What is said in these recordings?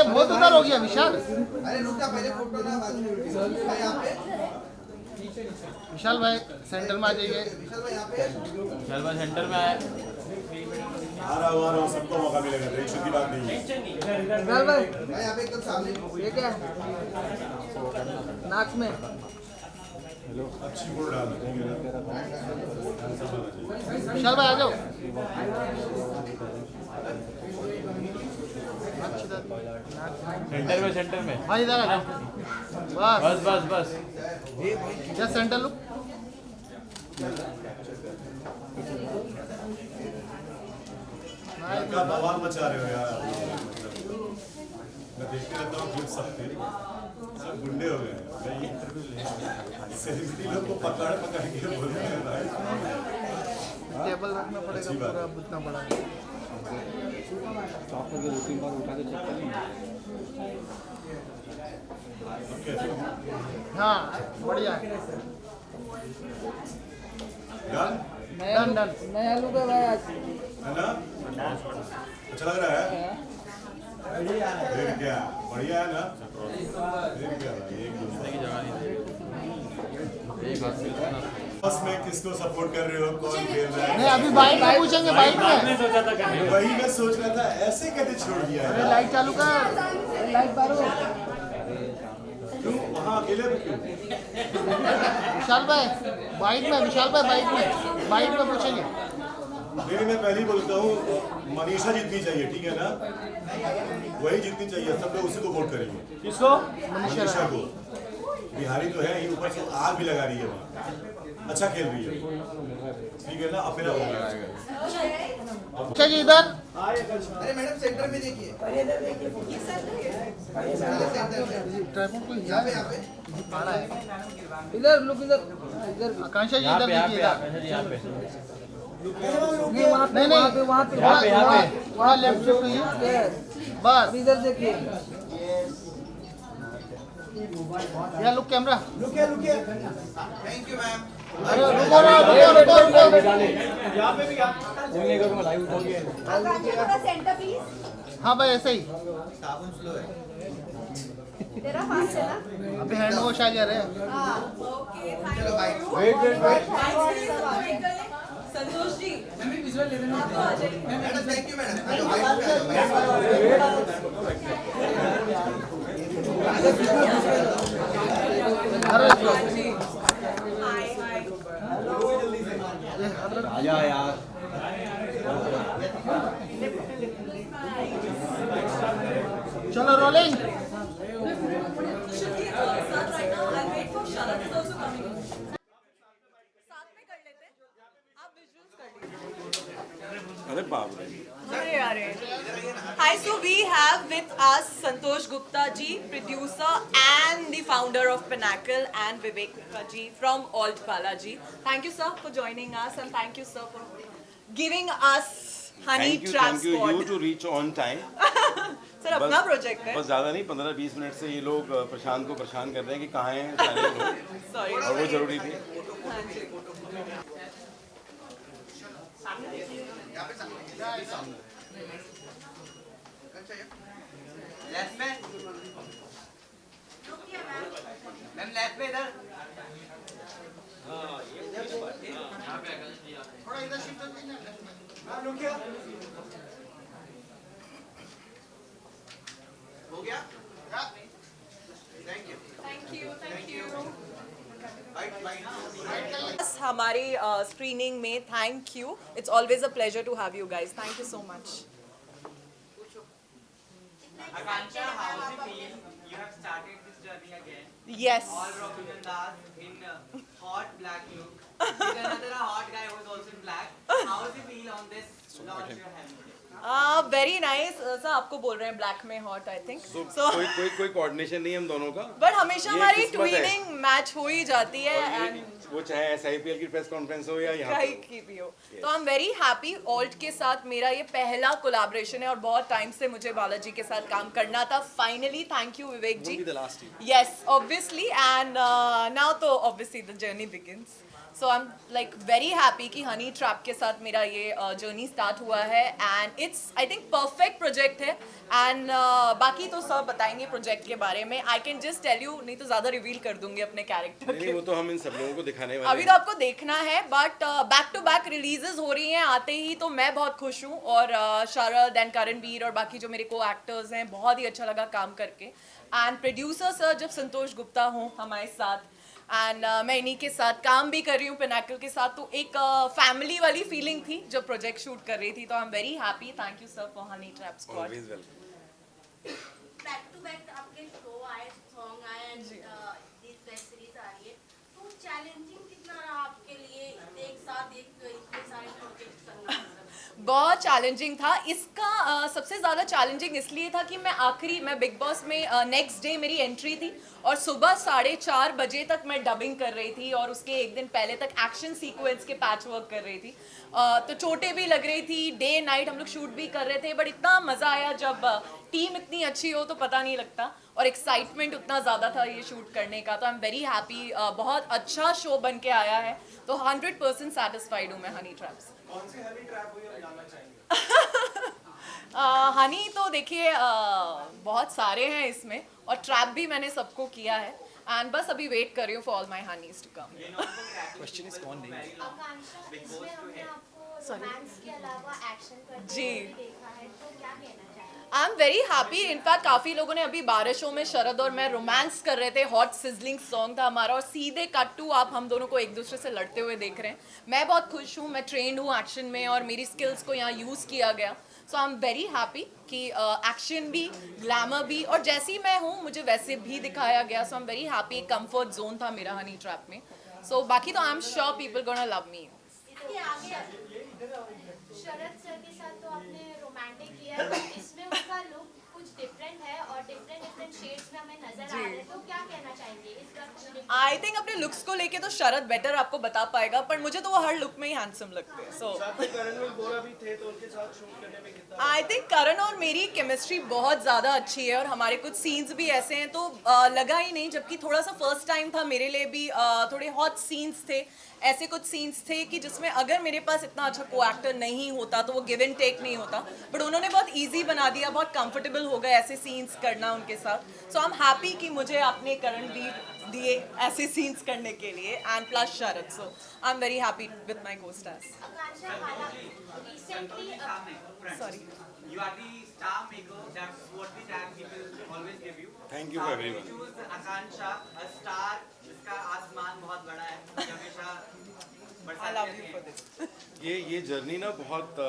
ये बहुत उधर हो गया विशाल। अरे रुक जा, पहले फोटो ना, बाद में वीडियो। भाई यहाँ पे, विशाल भाई सेंटर में आ जाइए। विशाल भाई यहाँ पे। विशाल भाई सेंटर में आए। आ रहा हूँ, सबको मौका मिलेगा, टेंशन की बात नहीं है। विशाल भाई यहाँ पे एकदम सामने। ये क्या है? नाक में। अच्छी फोटो डाल दो, ठीक है ना? विशाल भाई आ जाओ। सेंटर में हाँ इधर आ जाओ। बस बस बस बस। Just centre look. क्या बवाल मचा रहे हो यार। मैं देखते रहता हूँ क्लिप सबके, सब गुंडे हो गए हैं। सेलिब्रिटी लोग को पकड़ पकड़ के बोलते हैं भाई। टेबल रखना पड़ेगा पूरा इतना बड़ा। चौक करके 2-3 बार उठा के चेक कर लेंगे। हाँ बढ़िया है। Done done. नया लुक है भाई आज। है ना? अच्छा लग रहा है? फिर क्या? बढ़िया है ना? फिर क्या भाई, एक दूसरे की जगह नहीं। बस में किसको सपोर्ट कर रहे हो, कौन खेल रहा नहीं है? अभी बाइक में पूछेंगे, बाइक में। वही मैं सोच रहा था, ऐसे कैसे छोड़ दिया अरे है? लाइट चालू कर। लाइट बारो। क्यों वहाँ अकेले में क्यों? विशाल भाई बाइक में, विशाल भाई बाइक में पूछेंगे। नहीं, मैं पहले ही बोलता हूँ, मनीषा जीतनी चाहिए, ठीक है ना? वही जीतनी चाहिए, सब लोग उसी को वोट करेंगे। किसको? मनीषा को। बिहारी तो है ही, ऊपर से आग भी लगा रही है वहाँ। अच्छा खेल रही है, ठीक है ना? अपना होगा। अच्छा जी इधर। अरे मैडम सेंटर में देखिए। ट्राइपॉड को यहाँ पे है। इधर लुक, इधर इधर। आकांक्षा जी यहाँ इधर पे यहाँ पे देखिए। यहाँ पे नहीं वहाँ पे, नहीं वहाँ पे, वहाँ पे, यहाँ पे यहाँ पे थोड़ा लेफ्ट शिफ्ट हुई। बस इधर देखिए। या लुक कैमरा। रुकिए रुकिए। Thank you ma'am. अरे रुको ना, रुको। Centre please. हाँ भाई ऐसे ही। साबुन स्लो है। तेरा फास्ट है ना? अभी हैंड वॉश आ जा रहे हैं। हाँ ओके चलो bike. Santosh ji madam thank you madam. Hello bike पे अरे हाय हाय आजा यार। चलो रोलिंग। अरे बाप रे। Hi, so we have with us Santosh Gupta ji, producer and the founder of Pinnacle, and Vivek Gupta ji from Alt Balaji. Thank you, sir, for joining us, and thank you, sir, for giving us Honey Thank you Transport. to reach on time. Sir, अपना project है. बस ज़्यादा नहीं, 15-20 minute से ये लोग प्रशांत को परेशान कर रहे हैं कि कहाँ हैं सारे लोग, Sorry. और वो जरूरी थी। लेफ्ट में। मैम लेफ्ट में इधर। थोड़ा इधर शिफ्ट होती है। रुकिए। हो गया? Thank you. Thank you. Bike bike. हमारी स्क्रीनिंग में thank you. It's always a pleasure to have you guys. Thank you so much. Akansha, how does it feel? You have started this journey again. Yes. All Rocky Dandas in hot black look. With another hot guy who is also in black. How does it feel on this launch you're having today? Very nice. Sir आपको बोल रहे हैं black में hot I think. सो कोई coordination नहीं है हम दोनों का, बट हमेशा ये हमारी किस्मत है। ट्वीनिंग मैच हो ही जाती है और एंड वो चाहे SIPL की प्रेस कॉन्फ्रेंस हो या यहाँ कहीं पे की भी हो. तो I am very happy. Alt के साथ मेरा ये पहला कोलैबोरेशन है और बहुत टाइम से मुझे बालाजी के साथ काम करना था. Finally thank you Vivek ji. Yes obviously. And now तो obviously the journey begins. So I am like very happy कि हनी ट्रैप के साथ मेरा ये जर्नी स्टार्ट हुआ है and it's I think perfect project है एंड बाकी तो सब बताएंगे प्रोजेक्ट के बारे में. I can just tell you, नहीं तो ज़्यादा रिवील कर दूंगी अपने कैरेक्टर नहीं के. वो तो हम इन सब लोगों को दिखाने वाले अभी तो आपको देखना है but back to back releases हो रही हैं आते ही, तो मैं बहुत खुश हूँ. और शरद एंड करणवीर और बाकी जो मेरे को एक्टर्स हैं, बहुत ही अच्छा लगा काम करके. एंड प्रोड्यूसर सर जब संतोष गुप्ता हों हमारे साथ एंड मैं इन्हीं के साथ काम भी कर रही हूँ पिनाकल के साथ, तो एक फैमिली वाली फीलिंग थी जब प्रोजेक्ट शूट कर रही थी. तो I am very happy. Thank you sir for honey trap squad. Always welcome. Back to back आपके शो आए, सॉन्ग आए एंड दिस वेब सीरीज आ रही है, तो चैलेंजिंग कितना रहा आपके लिए एक साथ इतने सारे प्रोजेक्ट करना? बहुत चैलेंजिंग था. इसका सबसे ज़्यादा चैलेंजिंग इसलिए था कि मैं बिग बॉस में नेक्स्ट डे मेरी एंट्री थी और सुबह 4:30 बजे तक मैं डबिंग कर रही थी और उसके एक दिन पहले तक एक्शन सीक्वेंस के पैच वर्क कर रही थी. तो चोटें भी लग रही थी, डे नाइट हम लोग शूट भी कर रहे थे, बट इतना मज़ा आया जब टीम इतनी अच्छी हो तो पता नहीं लगता और एक्साइटमेंट उतना ज़्यादा था ये शूट करने का. तो आई एम वेरी हैप्पी. बहुत अच्छा शो बन के आया है, तो 100% सेटिस्फाइड हूँ मैं हनी ट्रैप से. कौन सी हनी ट्रैप हुई और जानना चाहेंगे? हनी तो देखिए बहुत सारे हैं इसमें और ट्रैप भी मैंने सबको किया है एंड बस अभी वेट कर रही हूँ for all my honeys to come. Question is कौन नहीं आकांक्षा, इसमें हमने आपको रोमांस के अलावा एक्शन करते जी. हुए भी देखा है, तो क्या कहना चाहेंगे? आई एम वेरी हैप्पी. इनफैक्ट काफ़ी लोगों ने अभी बारिशों में शरद और मैं रोमांस कर रहे थे, हॉट सिजलिंग सॉन्ग था हमारा और सीधे कट टू आप हम दोनों को एक दूसरे से लड़ते हुए देख रहे हैं. मैं बहुत खुश हूँ, मैं ट्रेंड हूँ एक्शन में और मेरी स्किल्स को यहाँ यूज़ किया गया. सो आई एम वेरी हैप्पी कि एक्शन भी, ग्लैमर भी और जैसी मैं हूँ मुझे वैसे भी दिखाया गया. सो आई एम वेरी हैप्पी. एक कंफर्ट जोन था मेरा हनी ट्रैप में. सो बाकी तो I am sure people gonna love me. इसके आगे शरद सर के साथ तो आपने रोमांटिक किया है, but इसमें उसका लुक कुछ डिफरेंट है और डिफरेंट शेड्स में हमें नजर आ रहे हैं, तो क्या कहना चाहेंगे इसका? आई थिंक अपने लुक्स को लेके तो शरद बेटर आपको बता पाएगा, पर मुझे तो वो हर लुक में ही हैंडसम लगते हैं. सो आई थिंक करण और मेरी केमिस्ट्री बहुत ज़्यादा अच्छी है और हमारे कुछ सीन्स भी ऐसे हैं तो लगा ही नहीं, जबकि थोड़ा सा फर्स्ट टाइम था मेरे लिए भी. थोड़े हॉट सीन्स थे, ऐसे कुछ सीन्स थे कि जिसमें अगर मेरे पास इतना अच्छा को एक्टर नहीं होता तो वो गिव एंड टेक नहीं होता, बट उन्होंने बहुत इजी बना दिया, बहुत कंफर्टेबल हो गए ऐसे सीन्स करना उनके साथ. सो आई एम हैप्पी कि मुझे आपने करणवीर दिए ऐसे सीन्स करने के लिए and plus Sharad. So I am very happy with my costars. Akanksha, recently sorry. You are the star maker. That's what the tag people always give you. Thank you Star everyone. maker. Choose Akansha, a star जिसका आसमान बहुत बड़ा है, हमेशा I बरसात love रहती you है. for this. ये जर्नी ना बहुत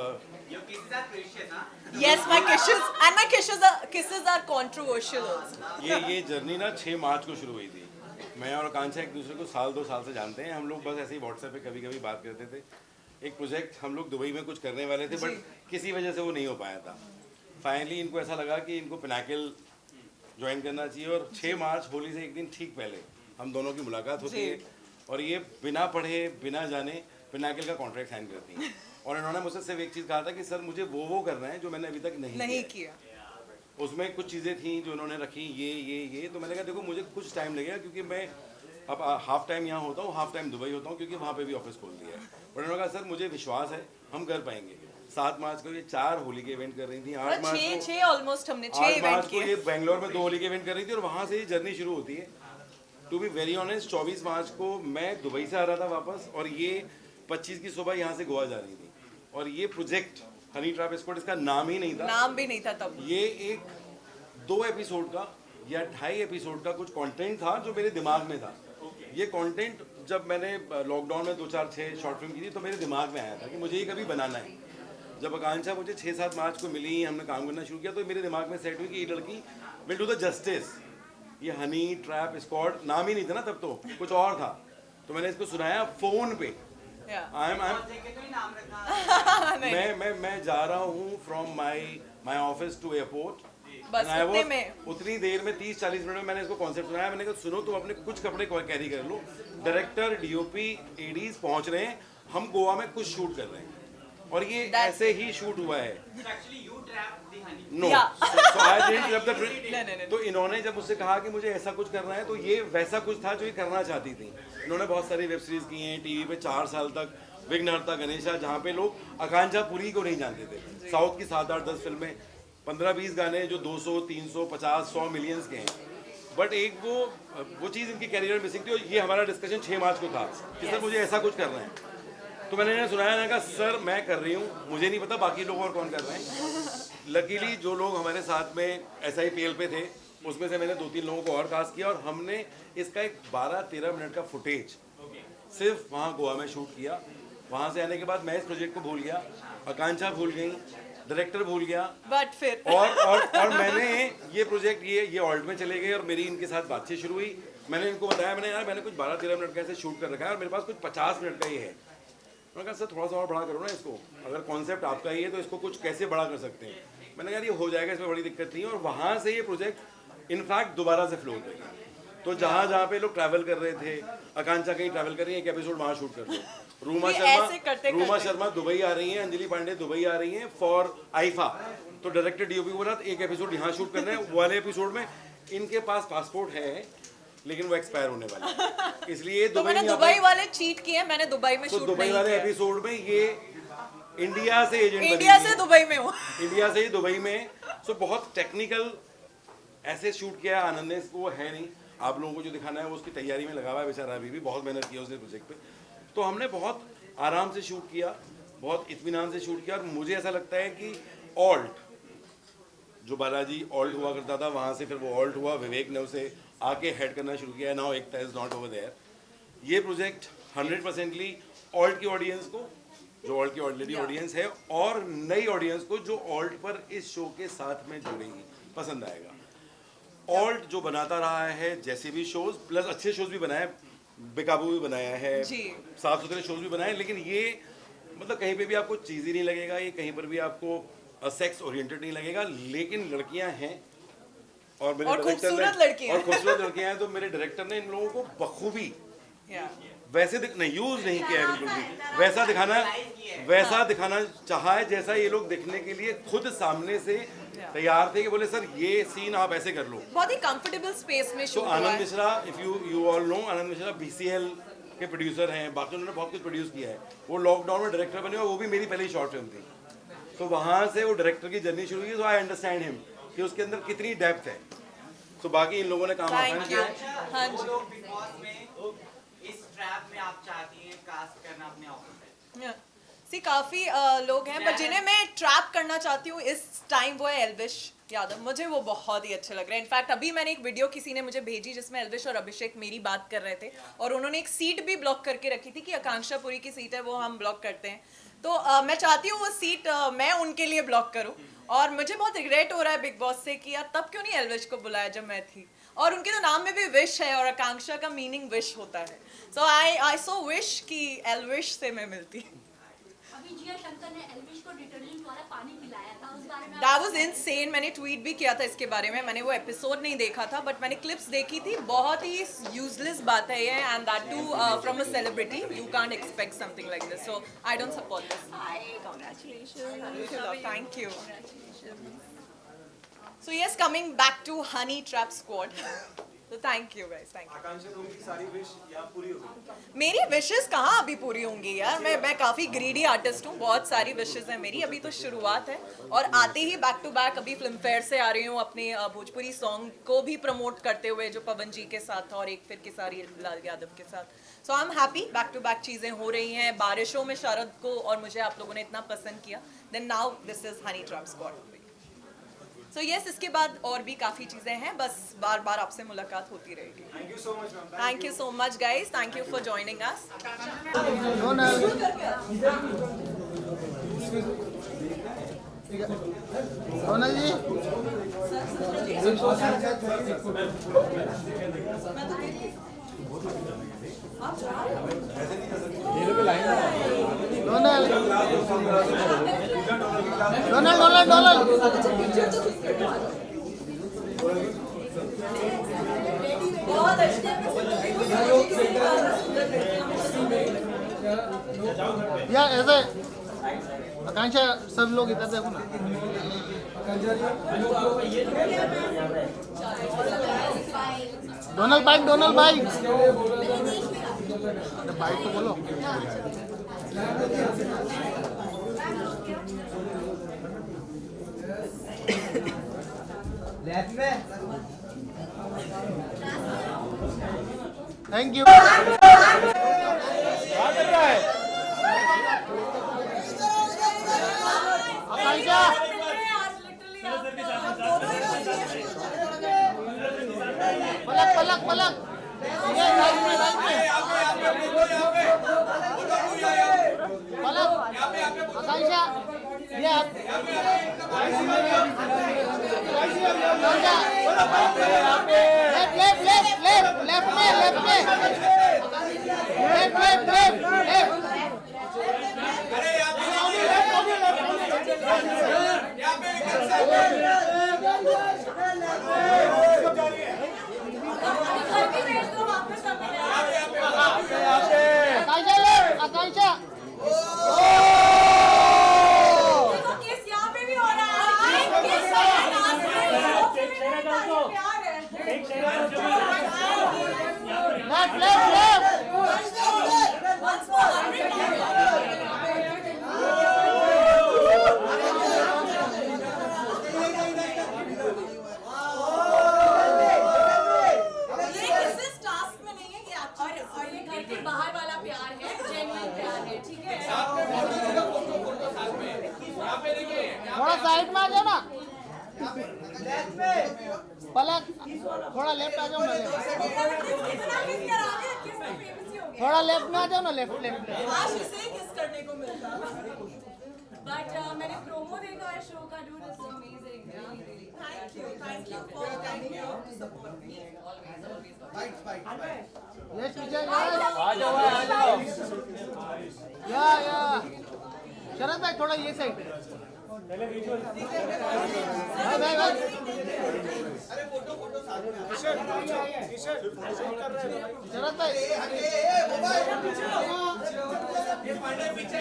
Your kisses are precious, हाँ? Yes, my kisses are controversial also. ये जर्नी ना 6 मार्च को शुरू हुई थी. मैं और आकांक्षा एक दूसरे को 2 साल से जानते हैं. हम लोग बस ऐसे ही व्हाट्सएप पे कभी बात करते थे. एक प्रोजेक्ट हम लोग दुबई में कुछ करने वाले थे बट किसी वजह से वो नहीं हो पाया था. फाइनली इनको ऐसा लगा कि इनको पिनाकल ज्वाइन करना चाहिए और 6 मार्च होली से एक दिन ठीक पहले हम दोनों की मुलाकात होती है और ये बिना पढ़े बिना जाने पिनाकल का कॉन्ट्रैक्ट साइन करती हैं. और इन्होंने मुझसे सिर्फ एक चीज़ कहा था कि सर मुझे वो करना है जो मैंने अभी तक नहीं किया. उसमें कुछ चीज़ें थी जो उन्होंने रखी, ये तो मैंने कहा देखो मुझे कुछ टाइम लगेगा क्योंकि मैं अब हाफ टाइम यहाँ होता हूँ, हाफ टाइम दुबई होता हूँ क्योंकि वहाँ पे भी ऑफिस खोल दिया है. और उन्होंने कहा सर मुझे विश्वास है हम कर पाएंगे. 7 मार्च को ये 4 होली के इवेंट कर रही थी. 8 मार्च को ऑलमोस्ट हमने 6 8 इवेंट मार्च को किए. ये बेंगलोर में 2 होली के इवेंट कर रही थी और वहाँ से ये जर्नी शुरू होती है. टू बी वेरी ऑनेस्ट 24 मार्च को मैं दुबई से आ रहा था वापस और ये 25 की सुबह यहाँ से गोवा जा रही थी. और ये प्रोजेक्ट हनी ट्रैप स्क्वाड इसका नाम ही नहीं था. नाम भी नहीं था तब. ये एक 2 एपिसोड का या 2.5 एपिसोड का कुछ कंटेंट था जो मेरे दिमाग में था. ये कंटेंट जब मैंने लॉकडाउन में 2-4-6 शॉर्ट फिल्म की थी तो मेरे दिमाग में आया था कि मुझे ये कभी बनाना है. जब आकांक्षा मुझे 6-7 मार्च को मिली, हमने काम करना शुरू किया तो मेरे दिमाग में सेट हुई कि ये लड़की विल डू द जस्टिस. ये हनी ट्रैप स्क्वाड नाम ही नहीं था ना तब, तो कुछ और था. तो मैंने इसको सुनाया फ़ोन पे. मैं जा रहा हूँ from my office to airport. उतनी देर में 30-40 मिनट में मैंने इसको कॉन्सेप्ट सुनाया. मैंने कहा सुनो तुम अपने कुछ कपड़े कैरी कर लो, डायरेक्टर डीओपी एडीज पहुंच रहे हैं, हम गोवा में कुछ शूट कर रहे हैं और ये ऐसे ही शूट हुआ है. So actually you trap the honey. No Yeah. So I didn't club the नहीं। तो इन्होंने जब मुझसे कहा कि मुझे ऐसा कुछ करना है तो ये वैसा कुछ था जो ये करना चाहती थी। इन्होंने बहुत सारी वेब सीरीज की हैं टीवी पे 4 साल तक, विघ्नहर्ता गणेशा, जहाँ पे लोग आकांक्षा पुरी को नहीं जानते थे। साउथ की 7, 8, 10 फिल्में, 15-20 गाने जो 200, 300, 50, 100 मिलियंस के हैं। बट एक वो चीज़ इनकी कैरियर में मिसिंग थी और ये हमारा डिस्कशन 6 मार्च को था कि सर मुझे ऐसा कुछ करना है। तो मैंने इन्हें सुनाया, मैंने कहा सर मैं कर रही हूँ, मुझे नहीं पता बाकी लोग और कौन कर रहे हैं। लकीली जो लोग हमारे साथ में SIPL पे थे उसमें से मैंने 2-3 लोगों को और कास्ट किया और हमने इसका एक 12-13 मिनट का फुटेज सिर्फ वहाँ गोवा में शूट किया। वहाँ से आने के बाद मैं इस प्रोजेक्ट को भूल गया, आकांक्षा भूल गई, डायरेक्टर भूल गया, बट फिर और मैंने ये प्रोजेक्ट ये ऑल्ट में चले गए और मेरी इनके साथ बातचीत शुरू हुई। मैंने इनको बताया, मैंने कुछ 12-13 मिनट का ऐसे शूट कर रखा है और मेरे पास कुछ 50 मिनट का ही है। मैंने कहा सर थोड़ा सा और बड़ा करो ना इसको, अगर कॉन्सेप्ट आपका ही है तो इसको कुछ कैसे बड़ा कर सकते हैं। मैंने कहा ये हो जाएगा, इसमें बड़ी दिक्कत नहीं है। और वहाँ से ये प्रोजेक्ट इनफैक्ट दोबारा से फ्लो हो गया। तो जहाँ पे लोग ट्रैवल कर रहे थे, आकांक्षा कहीं ट्रैवल कर रही है, एक एपिसोड वहाँ शूट कर लो। रूमा शर्मा दुबई आ रही हैं, अंजलि पांडे दुबई आ रही हैं फॉर आईफा। तो डायरेक्टर DOP को बोला एक एपिसोड यहाँ शूट करना है। वो वाले एपिसोड में इनके पास पासपोर्ट है लेकिन वो एक्सपायर होने वाला है, इसलिए तो मैंने दुबई वाले चीट किए, मैंने दुबई में तो शूट दुबई नहीं वाले किया। एपिसोड में ये इंडिया से एजेंट इंडिया से दुबई में हूँ। इंडिया से ही दुबई में। सो बहुत टेक्निकल ऐसे शूट किया। आनंद ने वो है नहीं, आप लोगों को जो दिखाना है वो उसकी तैयारी में लगा हुआ है बेचारा, अभी भी बहुत मेहनत की उसने प्रोजेक्ट पे। तो हमने बहुत आराम से शूट किया, बहुत इत्मीनान से शूट किया। और मुझे ऐसा लगता है कि ऑल्ट जो बालाजी ऑल्ट हुआ करता था वहाँ से फिर वो ऑल्ट हुआ, विवेक ने उसे आके हेड करना शुरू किया। Now Ekta is not over there. ये प्रोजेक्ट 100%ली ऑल्ट की ऑडियंस को, जो ऑल्ट की ऑलरेडी ऑडियंस है, और नई ऑडियंस को जो ऑल्ट पर इस शो के साथ में जुड़ेगी, पसंद आएगा। ऑल्ट जो बनाता रहा है जैसे भी शोज, प्लस अच्छे शोज भी बनाए, बेकाबू भी बनाया है, साफ सुथरे शोज भी बनाए, लेकिन ये मतलब कहीं पे भी आपको चीज़ ही नहीं लगेगा, ये कहीं पर भी आपको सेक्स ओरिएंटेड नहीं लगेगा। लेकिन लड़कियां हैं और मेरे खूबसूरत लड़कियां हैं, तो मेरे डायरेक्टर ने इन लोगों को बखूबी वैसे यूज नहीं किया है, बिल्कुल भी वैसा दिखाना चाहा है जैसा ये लोग दिखने के लिए खुद सामने से तैयार थे कि बोले सर ये सीन आप ऐसे कर लो। बहुत ही कंफर्टेबल स्पेस में शूट हुआ है। Anand Mishra, if you all know, Anand Mishra BCL के प्रोड्यूसर हैं, बाकी उन्होंने बहुत कुछ प्रोड्यूस किया है। वो लॉकडाउन में डायरेक्टर बने और वो भी मेरी पहली शॉर्ट फिल्म थी। तो वहाँ से वो डायरेक्टर की जर्नी शुरू हुई। सो आई अंडरस्टैंड हिम कि उसके अंदर कितनी डेप्थ है। तो बाकी इन लोगों ने काम आसान किया है। हाँ जी। लोग बिग बॉस में इस ट्रैप में आप चाहती हैं कास्ट करना अपने ऑफिस सी काफी लोग हैं, पर जिन्हें मैं ट्रैप करना चाहती हूँ इस टाइम वो है एल्विश यादव। मुझे वो बहुत ही अच्छे लग रहे हैं। इनफैक्ट अभी मैंने एक वीडियो किसी ने मुझे भेजी जिसमें एल्विश और अभिषेक मेरी बात कर रहे थे और उन्होंने एक सीट भी ब्लॉक करके रखी थी कि आकांक्षा पुरी की सीट है वो हम ब्लॉक करते हैं। तो मैं चाहती हूँ वो सीट मैं उनके लिए ब्लॉक करूँ। और मुझे बहुत रिग्रेट हो रहा है बिग बॉस से कि यार तब क्यों नहीं एल्विश को बुलाया जब मैं थी। और उनके तो नाम में भी विश है और आकांक्षा का मीनिंग विश होता है। सो आई सो विश कि एल्विश से मैं मिलती। अभी जिया शंकर ने एल्विश को डिटर्जेंट वाला पानी पिलाया था, उस बारे में That was insane। मैंने ट्वीट भी किया था इसके बारे में। मैंने वो एपिसोड नहीं देखा था बट मैंने क्लिप्स देखी थी। बहुत ही यूजलेस बात है ये, and that too from a celebrity. You can't expect something like this, so I don't support this. Thank you. So yes, coming back to Honey Trap Squad. So thank you guys, thank you. आकांक्षा तुमकी सारी wish यहाँ पूरी हो गई। मेरी wishes कहाँ अभी पूरी होंगी यार। मैं काफ़ी ग्रीडी आर्टिस्ट हूँ, बहुत सारी विशेस हैं मेरी। अभी तो शुरुआत है और आते ही बैक टू बैक अभी फिल्म फेयर से आ रही हूँ अपने भोजपुरी सॉन्ग को भी प्रमोट करते हुए जो पवन जी के साथ था और एक फिर केसारी लाल यादव के साथ। So I am happy, back to back चीज़ें हो रही हैं। बारिशों में शरद को और मुझे आप लोगों ने इतना पसंद किया, then now this is honey trap squad. So yes, इसके बाद और भी काफ़ी चीज़ें हैं, बस बार बार आपसे मुलाकात होती रहेगी। Thank you so much ma'am. Thank you so much guys, thank you for joining us. Sonal ji Donal Donal Donal Donal या ऐसे आकांक्षा सब लोग इधर देखो ना। Donal bite, Donal bite. अरे बाइट तो बोलो। Thank you. आकांक्षा पलक पलक पलक ये राइट में पलक आकांक्षा ये आप left left left left left में लेफ्ट में लेफ्ट लेफ्ट लेफ्ट लेफ्ट आकांक्षा लेफ्ट आकांक्षा लेफ्ट लेफ्ट लेफ्ट बाहर वाला प्यार है, जेन्युइन प्यार है, ठीक है? थोड़ा साइड में आ जाओ ना पलक थोड़ा लेफ्ट आ जाओ ना थोड़ा लेफ्ट में आ जाओ ना लेफ्ट लेफ्ट आज इसे किस करने को मिलता बट मैंने प्रोमो देखा है शो का dude is amazing thank you for to support me yes Vijay आ जाओ या शरद भाई थोड़ा ये साइड भाई भाई भाई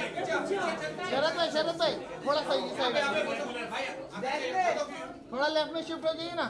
शरद भाई शरद भाई थोड़ा सा ये साइड थोड़ा लेफ्ट में शिफ्ट हो जाइए ना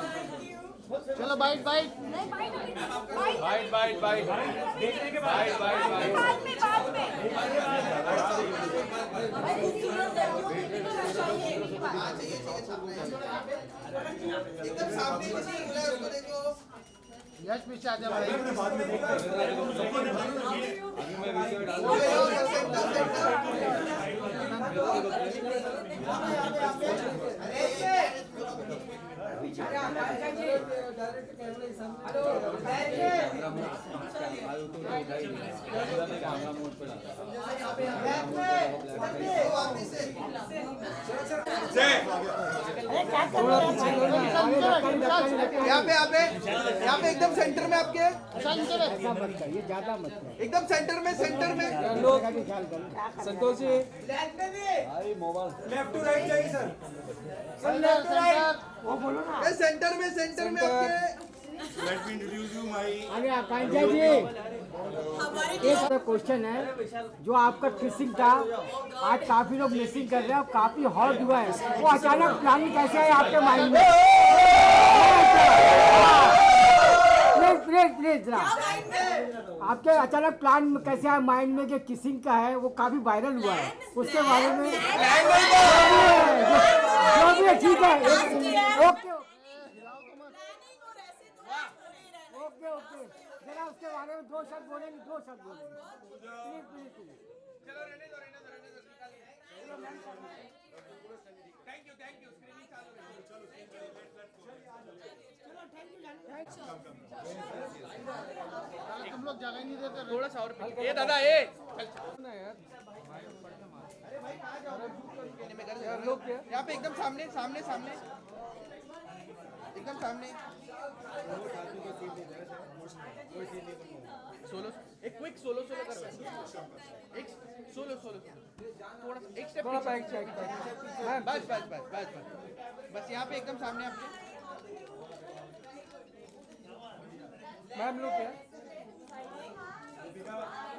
चलो bite bite bite bite bite देखने के बाद बाइट बाइट एकदम सामने किसी बुलाया उसको देखो यश पीछे आ जा भाई यहाँ पे एकदम सेंटर में आपके ज्यादा मत एकदम सेंटर में Santosh ji left to right जाइए सर सेंटर में आपके Let me introduce you my अरे आकांक्षा जी एक क्वेश्चन है जो आपका किसिंग था आज काफी लोग मिसिंग कर रहे हैं काफी हॉट हुआ है वो अचानक प्लानिंग कैसे है आपके माइंड में प्लीज जरा आपके अचानक प्लान कैसे है माइंड में कि किसिंग का है वो काफी वायरल हुआ है उसके बारे में जो भी है ठीक है ओके ओके ओके जरा उसके बारे में दो शब्द बोलेंगे प्लीज चलो रहने दो थैंक यू स्क्रीनिंग चालू है तुम लोग जगह नहीं देते थोड़ा सा और ये दादा ये पे कर यहाँ पे एकदम सामने सामने सामने एकदम सामने सोलो एक क्विक सोलो सोलो कर एक सोलो सोलो थोड़ा सा एक स्टेप बस बस बस बस बस बस यहाँ पे एकदम सामने आपके मैम लोग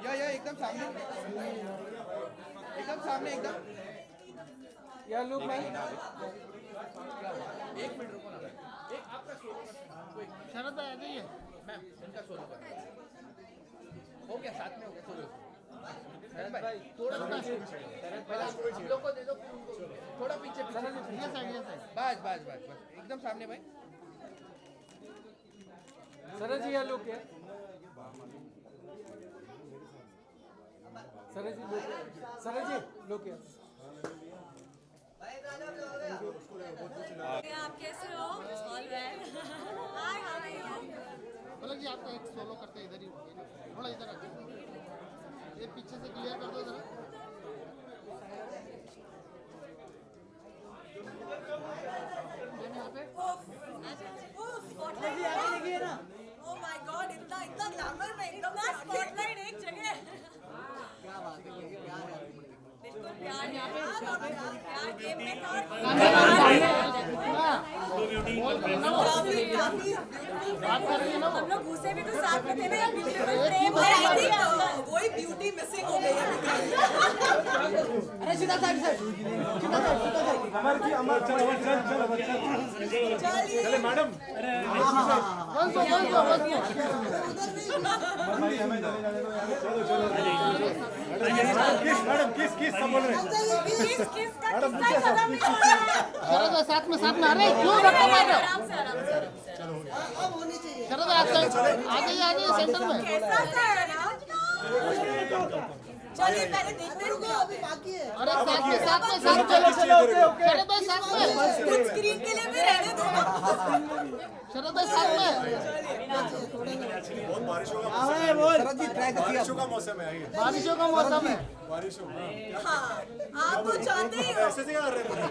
क्या या एकदम सामने एकदम या लोग मैम एक मिनट रुको ना एक आपका सोलो शरद भाई आ जाइए मैम इनका सोलो कर हो गया साथ में हो गया सोलो शरद भाई थोड़ा सा पहले हम लोग को दे दो थोड़ा पीछे ये साइड बस बस बस बस एकदम सामने भाई सरज जी या लोग क्या सरज जी लोग क्या आप कैसे हो? All well. Hi how are you? Palak ji आपका एक सोलो करते इधर ही थोड़ा इधर आ ये पीछे से क्लियर कर दो जरा ओह माय गॉड इतना इतना ग्लैमर में एकदम स्पॉटलाइट एक जगह क्या बात है ये प्यार है बिल्कुल प्यार प्यार गेम में हम लोग घुसे भी तो साथ में थे ना ब्यूटीफुल फ्रेम वही ब्यूटी मिसिंग हो गई अरे सीधा साइड से चलिए मैडम मैडम किस सब बोल रहे हैं किस का खत्म नहीं हो रहा है शरद साथ में अरे क्यों रखा मार रहे हो आराम से अब होनी चाहिए शरद आ जाइए सेंटर में कैसा सा है ना चलिए पहले देखते हैं अभी बाकी है अरे साथ में शरद भाई साथ में कुछ स्क्रीन के लिए भी रहने दो ना शरद भाई साथ में बहुत बारिशों का शरद जी ट्राई करिए बारिशों का मौसम है आइए बारिशों का मौसम है बारिशों हाँ आप तो चाहते ही हो ऐसे से कर रहे हैं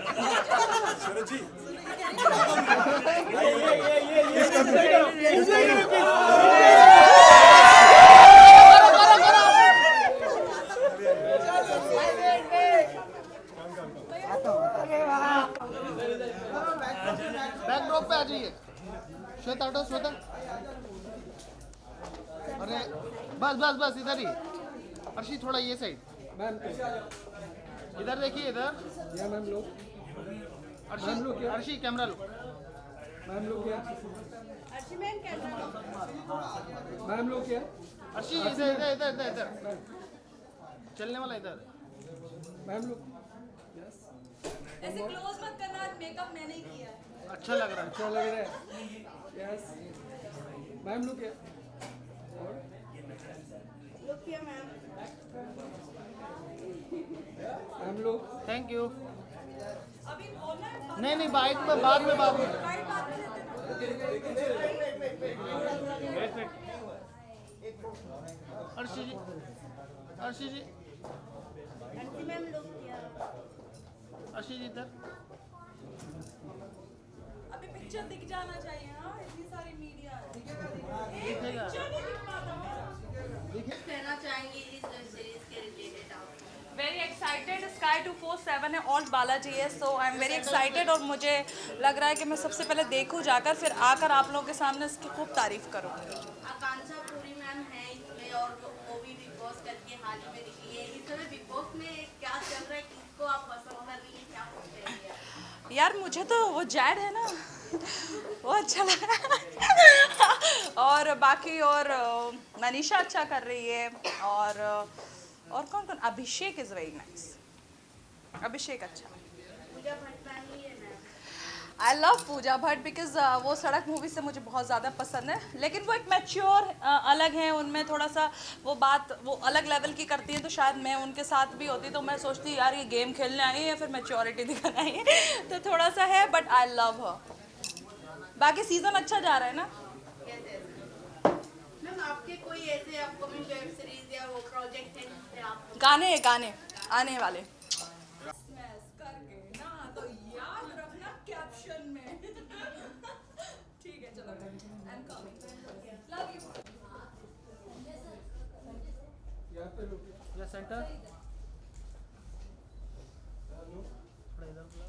शरद जी बैक ड्रॉप पे आ जाइए श्वेता हटो श्वेता अरे बस इधर ही अर्शी थोड़ा ये साइड मैम इधर देखिए इधर या मैम लोग अर्शी कैमरा लो मैम लोग क्या अर्शी मैम कैसा मैम लोग क्या अर्शी इधर चलने वाला इधर मैम लोग ऐसे क्लोज मत करना मेकअप मैंने ही किया है अच्छा लग रहा है अच्छा लग रहा है यस मैम लोग क्या लुक हियर मैम मैम लोग थैंक यू अभी बोलना है नहीं बाद में बात में बात में Arshi ji Arshi ma'am look here Arshi ji इधर अभी पिक्चर दिख जाना चाहिए ना इतनी सारी मीडिया दिखेगा पिक्चर नहीं दिख पाता कहना चाहेंगे इस वेब सीरीज के रिलेटेड आप वेरी एक्साइटेड Sky 247 है ऑल्ट बालाजी है सो आई एम वेरी एक्साइटेड और मुझे लग रहा है कि मैं सबसे पहले देखूं जाकर फिर आकर आप लोगों के सामने इसकी खूब तारीफ करूं आकांक्षा पूरी मैम है इसमें और वो भी बिग बॉस करके हाल ही में निकली है इस समय बिग बॉस में क्या चल रहा है किसको आप पसंद कर रही हैं क्या बोलते हैं यार मुझे तो वो जैड है ना वो अच्छा लगा और बाकी और मनीषा अच्छा कर रही है और कौन Abhishek is very nice Abhishek अच्छा पूजा भट्ट मैम ही है ma'am I love Pooja Bhatt because वो सड़क मूवी से मुझे बहुत ज़्यादा पसंद है लेकिन वो एक मैच्योर अलग है उनमें थोड़ा सा वो बात वो अलग लेवल की करती है तो शायद मैं उनके साथ भी होती तो मैं सोचती यार ये गेम खेलने आई है या फिर मैच्योरिटी दिखाने आई है तो थोड़ा सा है बट आई लव हर बाकी सीज़न अच्छा जा रहा है ना मैम आपके कोई ऐसे अपकमिंग वेब सीरीज या वो प्रोजेक्ट है जिससे आप गाने आने वाले सेंटर थोड़ा इधर बुला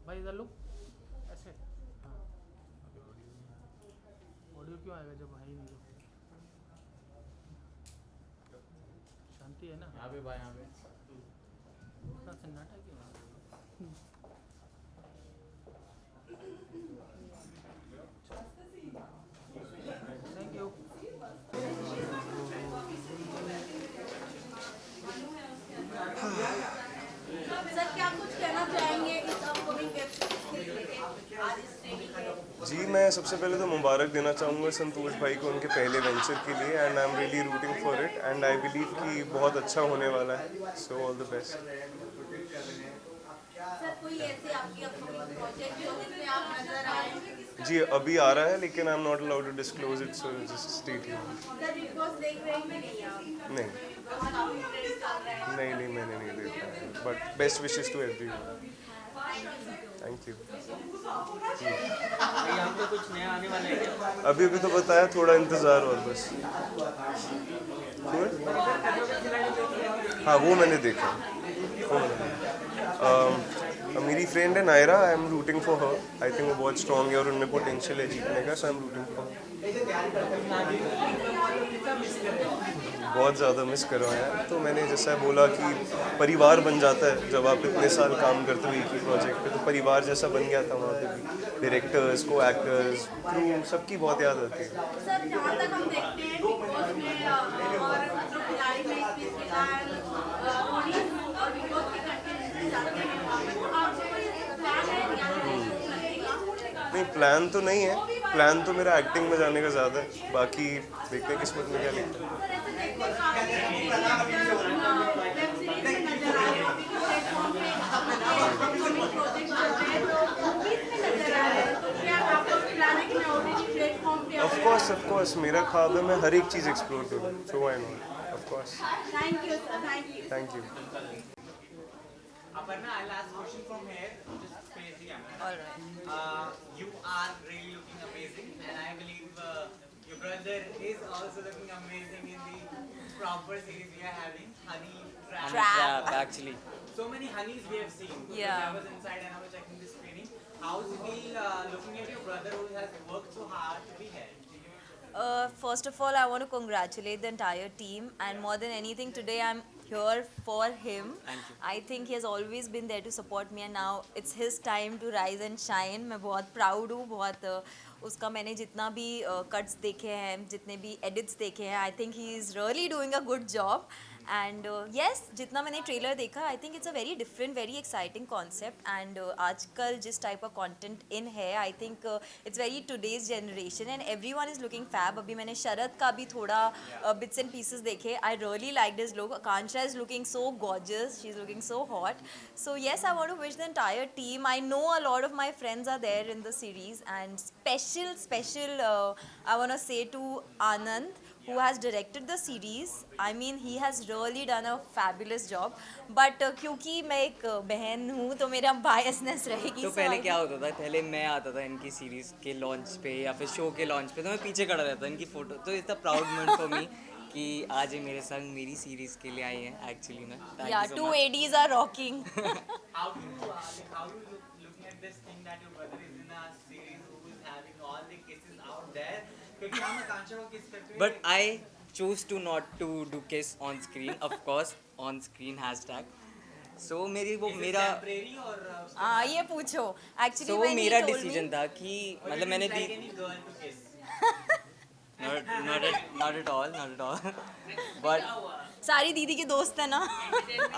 भाई इधर लो ऐसे हाँ ऑडियो क्यों आएगा जब है ही नहीं तो शांति है ना यहाँ पे भाई यहाँ पे इतना सन्नाटा क्यों थैंक यू सर क्या कुछ कहना चाहेंगे इस अपकमिंग वेब सीरीज के रिलेटेड आज इस ट्रेनिंग के? जी मैं सबसे पहले तो मुबारक देना चाहूँगा संतोष भाई को उनके पहले वेंचर के लिए and I am really rooting for it and I believe कि बहुत अच्छा होने वाला है so all the best. Sir कोई ऐसे आपकी अपकमिंग प्रोजेक्ट जो जिसमें आप नजर आए? जी अभी आ रहा है लेकिन I am not allowed to disclose it so just stay tuned. Sir Bigg Boss देख रहे हैं कि नहीं आप? नहीं काफी ट्रेंड चल रहा है। नहीं मैंने नहीं देखा है but best wishes to everyone. Thank you. यहाँ पे कुछ नया आने वाला है क्या? अभी तो बताया थोड़ा इंतज़ार और बस। हाँ वो मैंने देखा मेरी फ्रेंड है Naira I am rooting for her I think वो बहुत स्ट्रॉन्ग है और उनमें पोटेंशियल है जीतने का सो आई एम रूटिंग फॉर बहुत ज़्यादा मिस कर रहा हूँ यार। तो मैंने जैसा बोला कि परिवार बन जाता है जब आप इतने साल काम करते हो एक ही प्रोजेक्ट पे, तो परिवार जैसा बन गया था वहाँ पे भी। डायरेक्टर्स को एक्टर्स क्रू सबकी बहुत याद आती है। सर जहाँ तक हम देखते हैं बिग बॉस में और जो खिलाड़ी में स्पेस के कारण और बिग बॉस के कंटेंट जाते हैं तो आपको कोई प्लान है नहीं प्लान तो नहीं है, प्लान तो मेरा एक्टिंग में जाने का ज़्यादा है, बाकी देखते हैं किस्मत में क्या लिखता है। ऑफ कोर्स मेरा ख्वाब है मैं हर एक चीज़ एक्सप्लोर करूँ so why not of course. Thank you. Aparna, I'll ask question from here. Just face the camera. All right. You are really looking amazing, and I believe your brother is also looking amazing in the proper series we are having, Honey Trap. Actually. So many honeys we have seen. Yeah. I was inside and I was checking the screening. How's it feel looking at your brother who has worked so hard to be here? First of all, I want to congratulate the entire team, and more than anything, today I'm here for him. Thank you. I think he has always been there to support me, and now it's his time to rise and shine. मैं बहुत proud हूँ, बहुत उसका मैंने जितना भी cuts देखे हैं, जितने भी edits देखे हैं, I think he is really doing a good job. And yes, जितना मैंने ट्रेलर देखा I think it's a very different very exciting concept and आजकल जिस टाइप का कंटेंट इन है I think it's very today's generation and everyone is looking fab. अभी मैंने शरद का भी थोड़ा बिट्स एंड पीसेस देखे। I really like this look. Akanksha is looking so gorgeous, she is looking so hot. So yes, I want to wish the entire team, I know a lot of my friends are there in the series and special I want to say to Anand who has directed the series. I mean he has really done a fabulous job, but क्योंकि मैं एक बहन हूँ तो मेरा biasness रहेगी। तो पहले क्या होता था, पहले मैं आता था इनकी सीरीज़ के लॉन्च पे या फिर शो के लॉन्च पे, तो मैं पीछे खड़ा रहता इनकी फ़ोटो। तो it's a proud moment for me कि आज ये मेरे संग मेरी सीरीज़ के लिए आई हैं एक्चुअली में। Yeah, two ADs are rocking. How do you looking at this thing that your brother is in a series who is having all the kisses out there? क्योंकि हम आकांक्षा को किस करते हैं? But I choose to not to do kiss on screen, of course on screen hashtag. So मेरी वो मेरा temporary और हाँ ये पूछो actually तो वो मेरा डिसीजन था कि मतलब मैंने दी any girl to kiss? not at all but सारी दीदी के दोस्त है ना।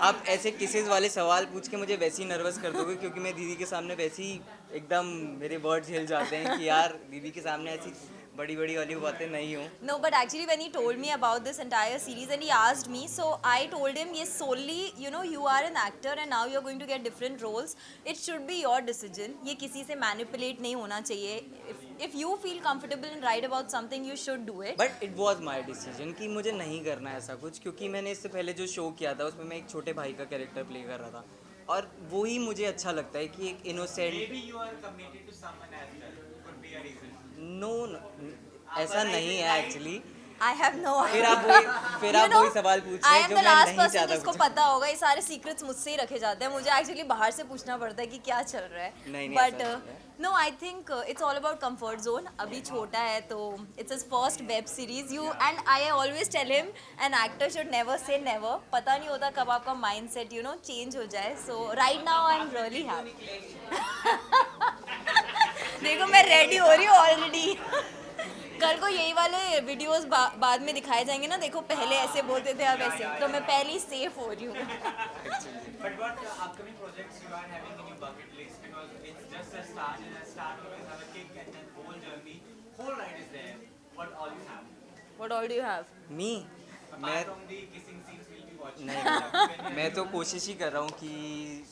आप ऐसे किसेस वाले सवाल पूछ के मुझे वैसे ही नर्वस कर दोगे, क्योंकि मैं दीदी के सामने वैसे ही एकदम मेरे वर्ड्स हिल जाते हैं कि यार दीदी के सामने ऐसी बड़ी बड़ी वाली बातें नहीं हो। No, but actually when he told me about this entire series and he asked me, so I told him yes, solely you know you are an actor and now you are going to get different roles. It should be your decision. ये किसी से manipulate नहीं होना चाहिए. If you feel comfortable and right about something, you should do it. But it was my decision कि मुझे नहीं करना ऐसा कुछ, क्योंकि मैंने इससे पहले जो शो किया था उसमें मैं एक छोटे भाई का कैरेक्टर प्ले कर रहा था। और वो ही मुझे अच्छा लगता है कि एक innocent Maybe you are committed to someone as well. Could be a reason. No ऐसा नहीं है एक्चुअली। I have no फिर idea. आप वही सवाल पूछ रहे I हैं am जो the मैं last नहीं person चाहता जिसको कुछ। पता होगा, ये सारे सीक्रेट्स मुझसे ही रखे जाते हैं, मुझे एक्चुअली बाहर से पूछना पड़ता है कि क्या चल रहा है। नहीं, बट ऐसा नहीं है। No, I think it's all about comfort zone. अभी छोटा है तो it's his first web series. You and I always tell him an actor should never say never. पता नहीं होता कब आपका माइंड सेट चेंज हो जाए। So right now I am really happy. देखो मैं रेडी हो रही हूँ ऑलरेडी। कल को यही वाले वीडियोस बाद में दिखाए जाएंगे ना, देखो पहले ऐसे बोलते थे अब ऐसे, तो मैं पहले ही सेफ हो रही हूँ। But what upcoming projects you are having in your bucket list? Because it's just a start, and a start always have a kick, and then whole journey, whole ride is there. What all you have? What all do you have? Me Apart from the kissing scenes we'll be watching. नहीं, मैं तो कोशिश ही कर रहा हूँ कि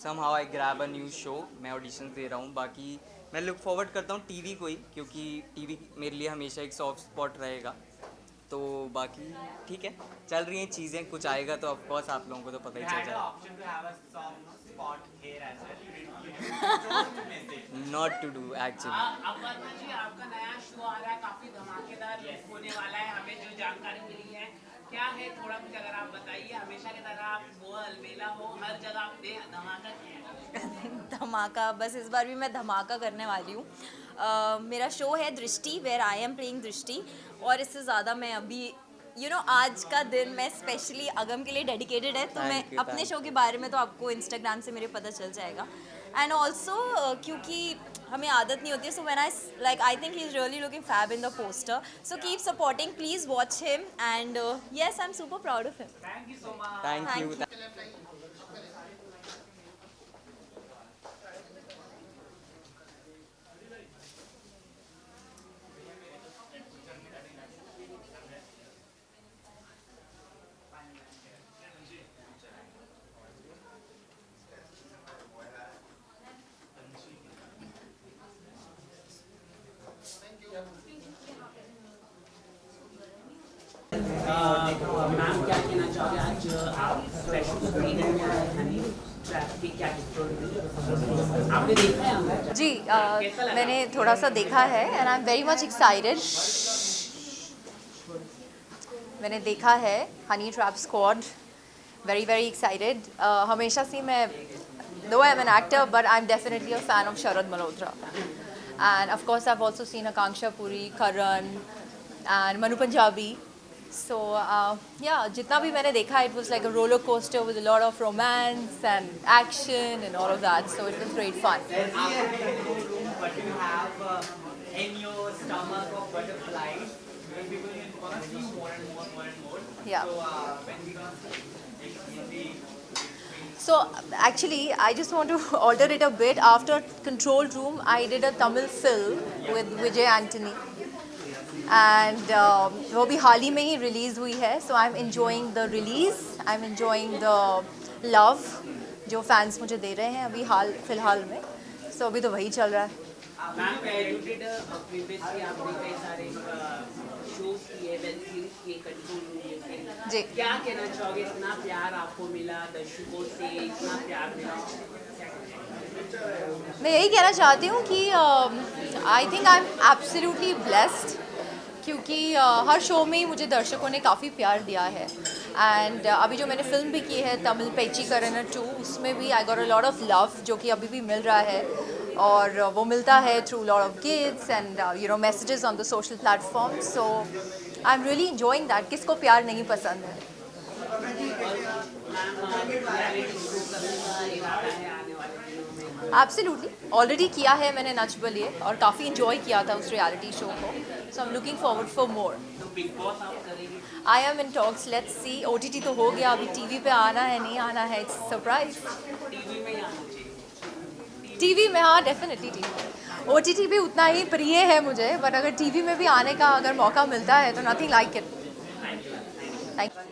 somehow I grab a new show। मैं auditions दे रहा हूँ। बाकी मैं लुक फॉरवर्ड करता हूँ टीवी को ही, क्योंकि टीवी मेरे लिए हमेशा एक सॉफ्ट स्पॉट रहेगा। तो बाकी ठीक है, चल रही हैं चीज़ें, कुछ आएगा तो ऑफ कोर्स आप लोगों को तो पता ही You चल had the जाएगा। option to have a song spot here as well. You chose to miss it. Not to do actually. Aparna ji, आपका नया शो आ रहा है, काफी धमाकेदार होने वाला है, हमें जो जानकारी मिली है क्या है, थोड़ा मुझे अगर आप बताइए। हमेशा की तरह आप वो अलबेला हो, हर जगह आपने धमाका किया है। धमाका, बस इस बार भी मैं धमाका करने वाली हूँ। मेरा शो है दृष्टि, वेयर आई एम प्लेइंग दृष्टि। और इससे ज़्यादा मैं अभी आज का दिन मैं स्पेशली अगम के लिए डेडिकेटेड है, तो मैं अपने शो के बारे में तो आपको इंस्टाग्राम से मेरे पता चल जाएगा। एंड ऑल्सो क्योंकि हमें आदत नहीं होती है, so when I think he is really looking fab in the poster. So keep supporting, please watch him and yes, I am super proud of him. Thank you so much. Thank you. Ma'am क्या कहना चाहोगे, आज आप special screening में आए honey trap की क्या आपने देखा है हमें? जी, मैंने थोड़ा सा देखा है and I am very much excited. मैंने देखा है Honey trap squad, very very excited. हमेशा से मैं, though I am an actor, but I'm definitely a fan of Sharad Malhotra. And of course I've also seen Akanksha Puri, Karan and Manu Punjabi. So yeah, जितना भी मैंने देखा, it was like a roller coaster with a lot of romance and action and all of that. So it was great fun. But you have in your stomach of butterflies, when people gonna see more and more. Yeah. So when we gonna see So actually, I just want to alter it a bit. After Control Room, I did a Tamil film with Vijay Antony, and वो भी हाल ही में ही release हुई है. So I'm enjoying the release. I'm enjoying the love जो fans मुझे दे रहे हैं अभी फिलहाल में. So अभी तो वही चल रहा है. मैम प्रीवियसली आपने कई सारे शोज किए, वेब सीरीज किए, कंट्रोल रूम के। जी. क्या कहना चाहोगे, इतना प्यार आपको मिला दर्शकों से, इतना प्यार मिला? मैं यही कहना चाहती हूँ कि I think I am absolutely blessed, क्योंकि हर शो में ही मुझे दर्शकों ने काफ़ी प्यार दिया है. एंड अभी जो मैंने फिल्म भी की है तमिल पेची करना 2, उसमें भी I got a lot of love, जो कि अभी भी मिल रहा है. और वो मिलता है through lot of gifts and messages on the social platform. So I am really enjoying that. किसको प्यार नहीं पसंद है. एब्सोल्युटली, ऑलरेडी किया है मैंने नच बलिए, और काफ़ी इंजॉय किया था उस रियलिटी शो को. So I am looking forward for more. I am in talks, let's see. OTT तो हो गया, अभी टीवी पे आना है नहीं आना है, इट्स सरप्राइज. टीवी में, हाँ डेफिनेटली टीवी. OTT भी उतना ही प्रिय है मुझे, बट अगर टीवी में भी आने का अगर मौका मिलता है तो nothing like it. Thank you.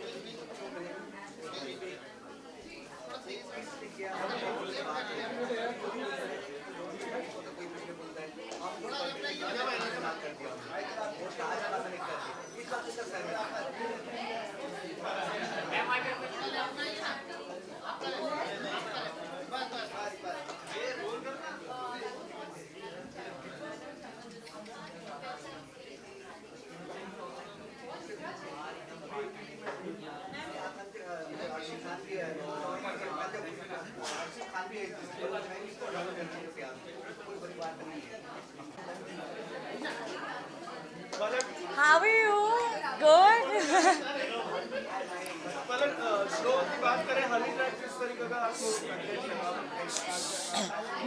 Show की बात करें, हनी ट्रैक किस तरीके का आपको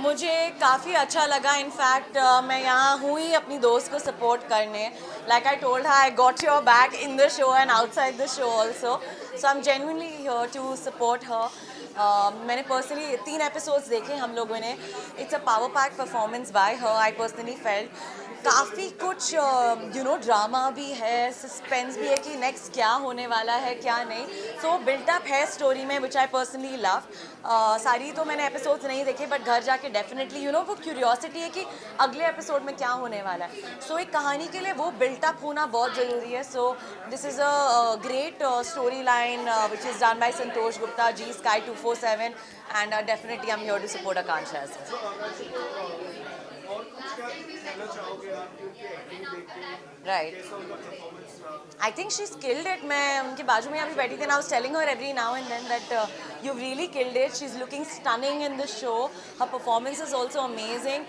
मुझे काफ़ी अच्छा लगा. इनफैक्ट मैं यहाँ हूँ ही अपनी दोस्त को सपोर्ट करने. Like I told her I got your back in the show and outside the show also. So I am genuinely here to support her. मैंने पर्सनली 3 एपिसोड्स देखे हम लोगों ने. It's a power pack performance by her. I personally felt काफ़ी कुछ drama भी है, suspense भी है कि नेक्स्ट क्या होने वाला है क्या नहीं. सो बिल्टअप है स्टोरी में विच आई पर्सनली लव. सारी तो मैंने एपिसोड्स नहीं देखे बट घर जाके डेफिनेटली वो क्यूरियोसिटी है कि अगले एपिसोड में क्या होने वाला है. सो एक कहानी के लिए वो बिल्टअप होना बहुत ज़रूरी है. So this is a great story line which is done by Santosh Gupta ji, Sky 247, and definitely I am here to support Akanksha as well. Right. I think she's killed it. मैं उनके बाजू में अभी बैठी थी. I was telling her every now and then that you've really killed it. She's looking stunning in the show. Her performance is also amazing.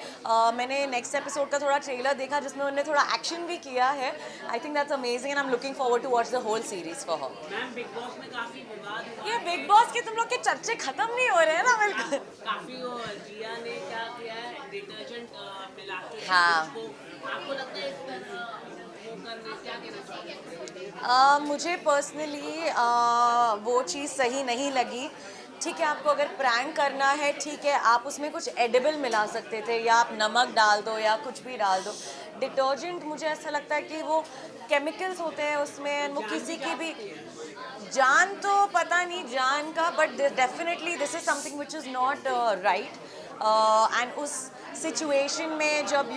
मैंने next episode का थोड़ा trailer देखा जिसमें उन्होंने थोड़ा action भी किया है. I think that's amazing and I'm looking forward to watch the whole series for her. Ma'am big boss में काफी विवाद हुआ. ये बिग बॉस के तुम लोग के चर्चे खत्म नहीं हो रहे हैं ना बिल्कुल. काफी वो जिया ने क्या किया है, डिटर्जेंट मिला के हाँ. आपको लगता है इस पर वो करने क्या कहना चाहिए? मुझे पर्सनली वो चीज़ सही नहीं लगी. ठीक है, आपको अगर प्रैंक करना है ठीक है, आप उसमें कुछ एडिबल मिला सकते थे या आप नमक डाल दो या कुछ भी डाल दो. डिटर्जेंट मुझे ऐसा लगता है कि वो केमिकल्स होते हैं उसमें, वो किसी की भी जान तो पता नहीं जान का, but definitely this is something which is not right. And उस सिचुएशन में जब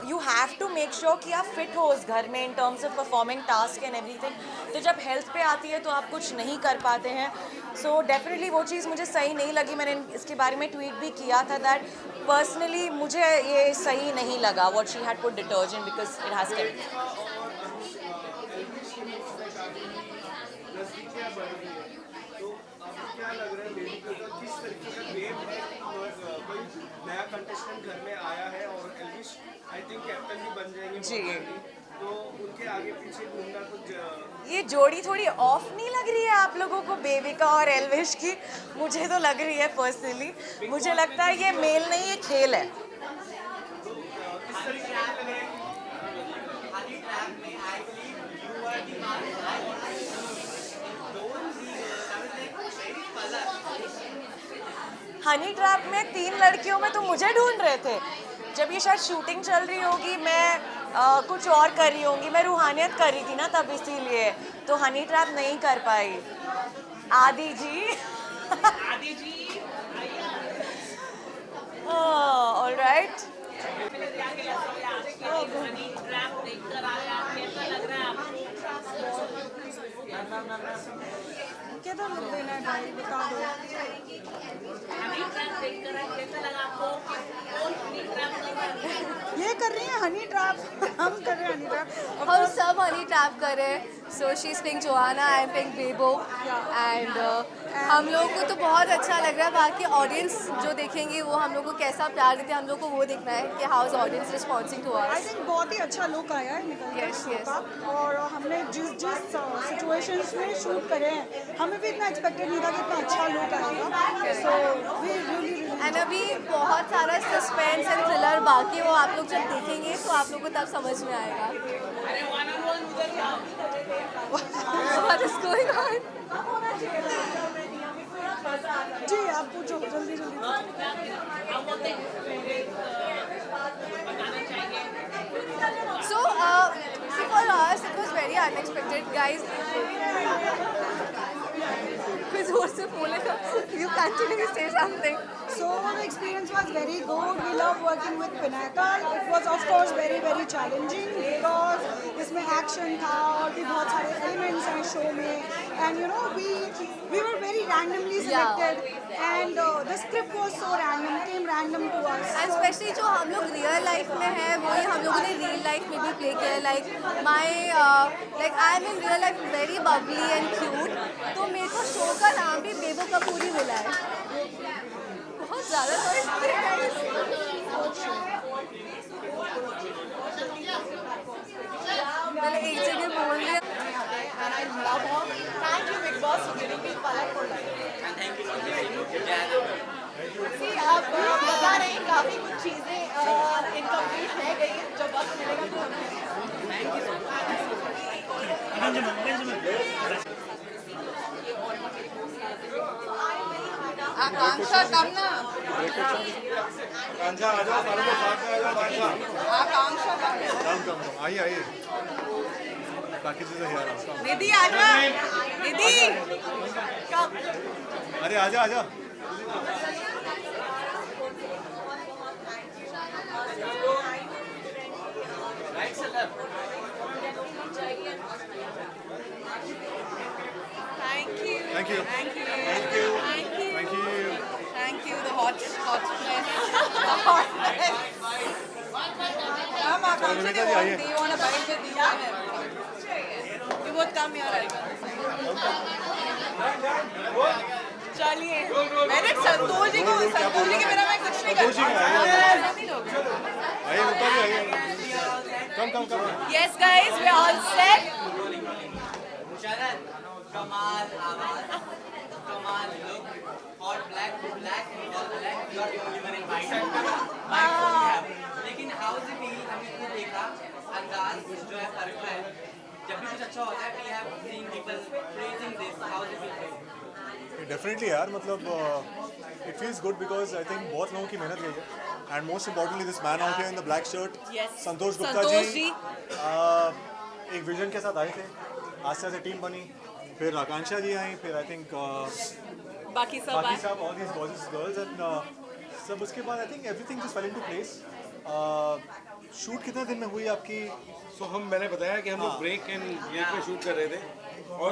you have to make sure कि आप फिट हो उस घर में in terms of performing task and everything. तो जब हेल्थ पे आती है तो आप कुछ नहीं कर पाते हैं. सो डेफिनेटली वो चीज़ मुझे सही नहीं लगी. मैंने इसके बारे में ट्वीट भी किया था दैट पर्सनली मुझे ये सही नहीं लगा what she had put detergent because it has chemicals. क्या लग रहा है मेडिकल का किस तरीके का वेव है? कोई नया कंटेस्टेंट घर में आया है और एल्विश आई थिंक कैप्टन भी बन जाएंगे जी. तो उनके आगे पीछे ढूंढना कुछ ये जोड़ी थोड़ी ऑफ नहीं लग रही है आप लोगों को, बेबिका और एल्विश की? मुझे तो लग रही है पर्सनली. मुझे लगता है ये मेल नहीं, ये खेल है. किस तरीके का लग रहा है हनी ट्रैप में 3 लड़कियों में तो मुझे ढूंढ रहे थे. जब ये शायद शूटिंग चल रही होगी, मैं कुछ और कर रही होंगी, मैं रूहानियत कर रही थी ना तब, इसीलिए तो हनी ट्रैप नहीं कर पाई. आदि जी आदि जी ऑल राइट. हनी ट्रैप देखकर आया, कैसा लग रहा है आपको? कितना लुक देना है भाई, बता दो. हनी ट्रैप देखकर आया, कैसा लगा आपको? कौन हनी ट्रैप कर रहा है? ये कर रही है हनी ट्रैप, हम कर रहे हैं हनी ट्रैप. हम सब हनी ट्रैप कर रहे हैं. So she is pink जोहाना, I am pink Bebo, and हम लोग को तो बहुत अच्छा लग रहा है. बाकी ऑडियंस जो देखेंगे वो हम लोग को कैसा प्यार देते हैं, हम लोग को वो देखना है कि how is audience responding to us. I think बहुत ही अच्छा लुक आया है निकल कर. और हमने जिस सिचुएशंस में शूट करे हैं, हमें भी इतना एक्सपेक्टेड नहीं था कि इतना अच्छा लुक आएगा. सो वी रियली एंड अभी बहुत सारा सस्पेंस एंड थ्रिलर बाकी है, वो आप लोग जब देखेंगे तो आप लोग को तब समझ में आएगा. What is going on? जी आप पूछो जल्दी जल्दी. So for us it was very unexpected, guys. कुछ जोर से बोले ना. You continue to say something. So the experience was very good. We love working with Pinnacle. It was of course very very challenging because इसमें action था और भी बहुत सारे elements हैं show में. And you know we were very randomly selected. And the script was so random, came random to us. And especially जो हम लोग रियल लाइफ में हैं वही हम लोगों ने रियल लाइफ में भी प्ले किया है. like I am in real life very bubbly and cute. तो मेरे को शो का नाम भी बेबो कपूर ही मिला है. बहुत ज़्यादा नॉइस है. मैंने एक जगह बोल दिया. first giving me colorful life. And thank you for listening. See, आप बता रहे हैं काफी कुछ चीजें इनकम्प्लीट रह गई हैं, जब वक्त मिलेगा तो हम थैंक यू सो आकांक्षा कम ना आकांक्षा आ जाओ, सारे लोग साथ में आ जाओ। आकांक्षा कम कम आइए बाकी चीजें हियर निधि आ जा, निधि कम। अरे आजा आजा। Right से left. Thank you. Thank you. Thank you. Thank you. Thank you. Thank you. Thank you, the hot press. The hot press. Come, Akanksha, do you want to bite with you? You both come here. चलिए मैंने संतोष जी को के बिना मैं कुछ नहीं कर आइए ऊपर भी आइए। कम Yes guys, we are all set. Sharat, Kamal, Awaz, Kamal, look, hot black, all black, not even in white. लेकिन how does it feel? हमने खुद देखा अंदाज जो है फर्क है। जब भी कुछ अच्छा होता है, we have seen people praising this. How does it feel? Definitely यार, मतलब it feels good because I think बहुत लोगों की मेहनत गई है and most importantly this man out here in the black shirt Santosh Gupta ji एक विजन के साथ आए थे, आस्ते आस्ते टीम बनी, फिर आकांक्षा जी आई, फिर आई थिंक बाकी सब all these gorgeous girls and सब उसके बाद I think everything just fail into place. Shoot कितने दिन में हुई आपकी? मैंने बताया कि हम लोग ब्रेक एंड ये पे शूट कर रहे थे और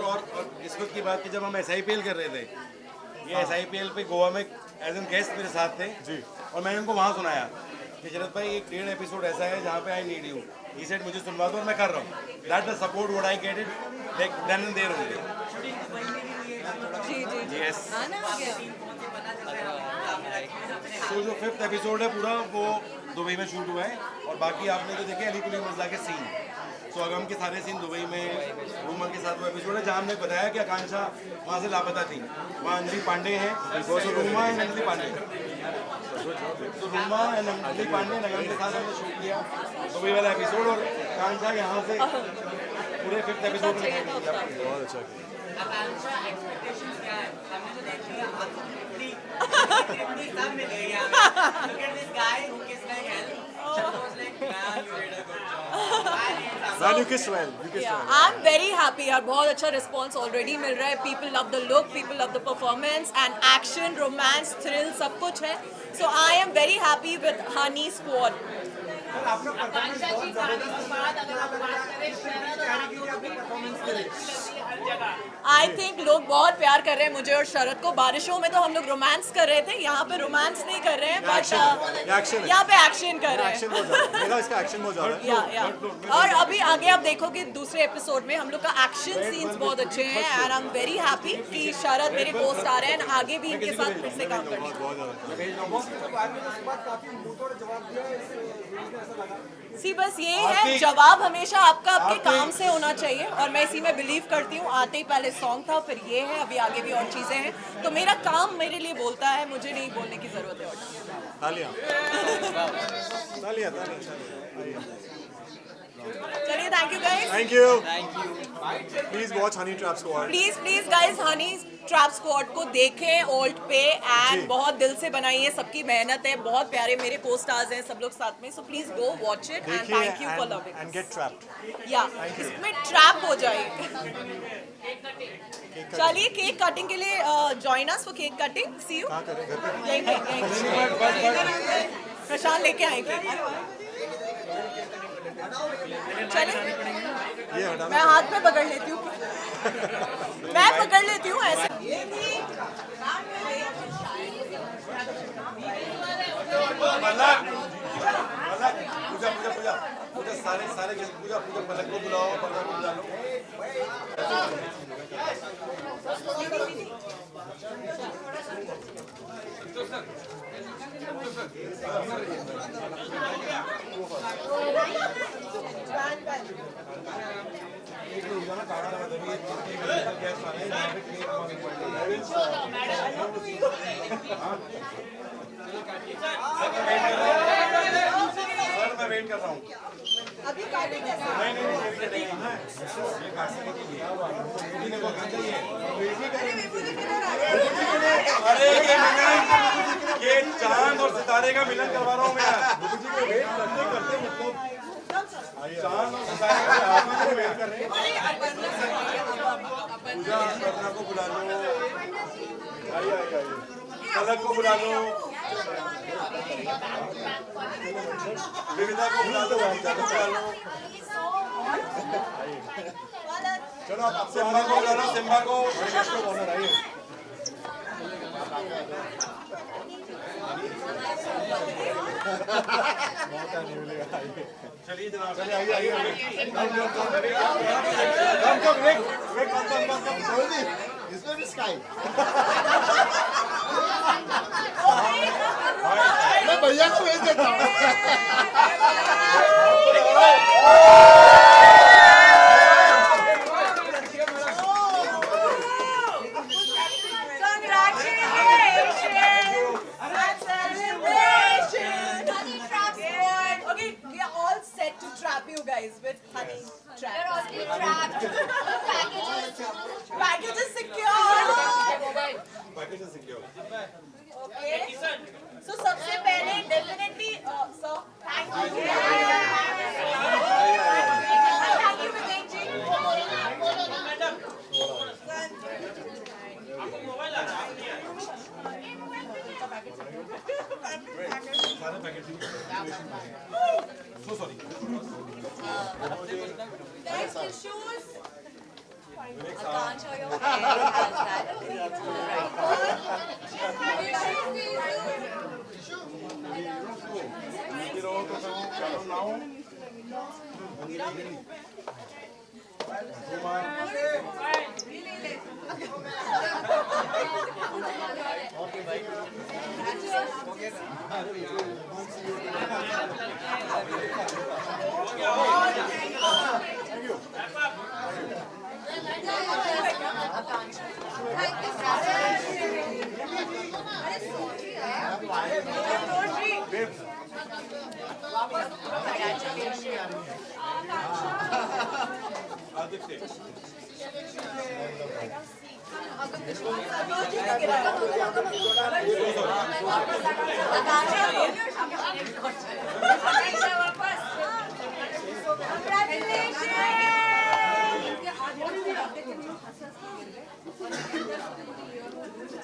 इस वक्त की बात की जब हम SIPL कर रहे थे, ये SIPL पे गोवा में एज एन गेस्ट मेरे साथ थे जी, और मैंने उनको वहाँ सुनाया कि शरद भाई 1.5 एपिसोड ऐसा है जहाँ पे I need you, he said मुझे सुनवा दो और मैं कर रहा हूँ, that the support what I get it like then and there only. जी यस। तो जो 5th एपिसोड है पूरा वो दुबई में शूट हुआ है और बाकी आपने जो देखे अली कुली मर्जा के सीन, स्वागम के सारे सीन दुबई में रूमा के साथ वो एपिसोड है जहाँ हमने बताया कि आकांक्षा वहाँ से लापता थी, वहाँ अंजलि पांडे हैं, रूमा एंड अंजलि पांडे, तो रूमा एंड अंजलि पांडे नगम के साथ हमने शूट किया दुबई वाला एपिसोड और आकांक्षा यहाँ से पूरे 5th एपिसोड में। बहुत अच्छा। आकांक्षा एक्सपेक्टेशंस क्या है? हमने जो देख लिया इतनी सब मिल गई हमें। Look at this guy who kissed like hell. Chalo was like, man, you did a good job. Man, you kissed well. I'm very happy यार, बहुत अच्छा रिस्पॉन्स ऑलरेडी मिल रहा है। People love the look, people love the performance and action, romance, thrill सब कुछ है। So I am very happy with Honey Squad. आकांक्षा जी गाने के बाद अगर आप बात करें शरद और आप दोनों की परफॉर्मेंस अच्छी लगती है हर जगह। I think लोग बहुत प्यार कर रहे हैं मुझे और शरद को। बारिशों में तो हम लोग रोमांस कर रहे थे, यहाँ पे रोमांस नहीं कर रहे हैं, बट यहाँ पे एक्शन कर रहे हैं। एक्शन बहुत ज्यादा या और अभी आगे आप देखोगे दूसरे एपिसोड में हम लोग का एक्शन सीन्स बहुत अच्छे हैं and I am very happy कि शरद मेरे पोस्ट आ रहे हैं, आगे भी इनके साथ फिर से काम करेंगे। सी बस ये है, जवाब हमेशा आपका आपके काम से होना चाहिए और मैं इसी में बिलीव करती हूँ। आते ही पहले सॉन्ग था, फिर ये है, अभी आगे भी और चीज़ें हैं, तो मेरा काम मेरे लिए बोलता है, मुझे नहीं बोलने की ज़रूरत है। चलिए, thank you guys. Thank you. Please watch Honey trap squad. Please guys Honey trap squad को देखें ओल्ट पे एंड बहुत दिल से बनाई है, सबकी मेहनत है, बहुत प्यारे मेरे को स्टार्स हैं सब लोग साथ में, so please go watch it and thank you for loving and gate trapped. या इसमें ट्रैप हो जाए। चलिए केक कटिंग के लिए join us for cake cutting. See you Prashant लेके आएंगे। चले मैं हाथ में पकड़ लेती हूँ मैं पकड़ लेती हूँ ऐसे। पूजा सारे पूजा पलक को बुलाओ, पलक को बुला लो। सर मैं वेट कर रहा हूँ। अभी काटेंगे सर। अरे ये चांद और सितारे का मिलन करवा रहा हूँ मैं। चांद और सितारे का वेट कर रहे हैं। पूजा अर्चना को बुला लो, पलक को बुला लो, विविधा को बुला लो, चलो आप सिम्बा को बुला लो, सिम्बा को। चलिए जनाब, चलिए आइए आइए। इसमें भी स्काई मैं भैया को भेज देता हूँ। With honey trap. They're already trapped. Package is secure. Package is secure. Okay. So सबसे पहले definitely sir, thank you. Thank you Vivek ji. Madam. आपको मोबाइल आता है? सारे packet so sorry. Thank you shoes. Akansha, your hair has that crease to the right.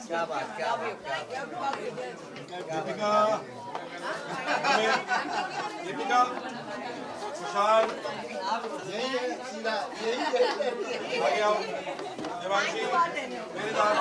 क्या बात दीपिका, खुशहाल, यही है सीधा, यही है। आगे आओ, देवांशी, मेरे साथ